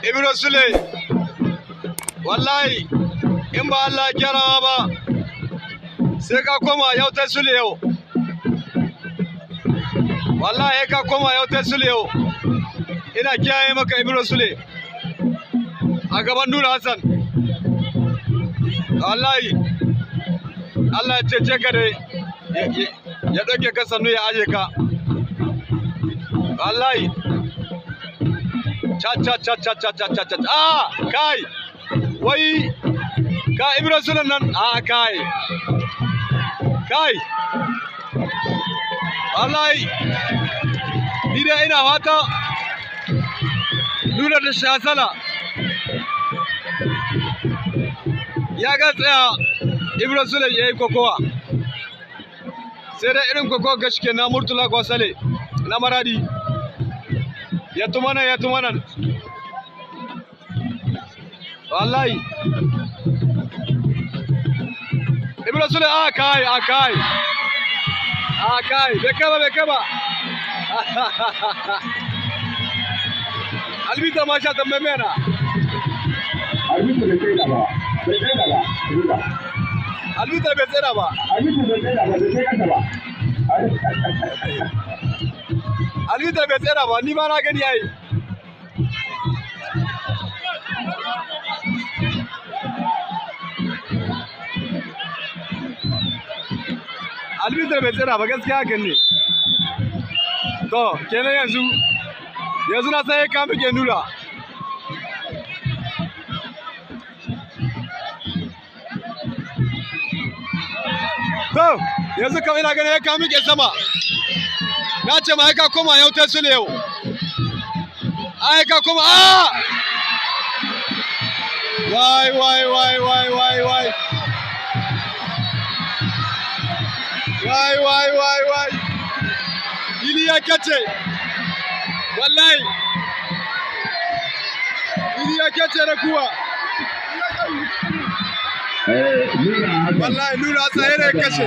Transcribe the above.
Ibro Sule wallahi in ba Allah ya gyara ba sai ka koma yau ta Sule yau wallahi ka koma yau ta Sule yau ina kiyaye maka Ibro Sule a gaban Nura Hassan wallahi Allah ya cece ka dai ya dauke ka sannu ya aje ka wallahi cha kai wai ka Ibro Sule nan kai wallahi ni dai ina fata Nura da Shasala ya ga tsaya Ibro Sule yayi kokowa sai dai irin kokowa gaske na Murtala Gwasale na Maradi ya tumana wallahi Ibro Sule kai bekaba albita masha tambaye mena albita bai tsaya ba albita bai tsaya ba albita bai tsaya ba ni ma na gani yayi albita bai tsaya ba gaskiya hakan ne to kenan yanzu na sai ka muke Nura to yanzu kam ina ganin ya ka muke sama na ce ma ka koma yau ta Sule yau ai ka koma wai Iliya kace wallahi Iliya kace da kuwa wallahi Nura sai ne kace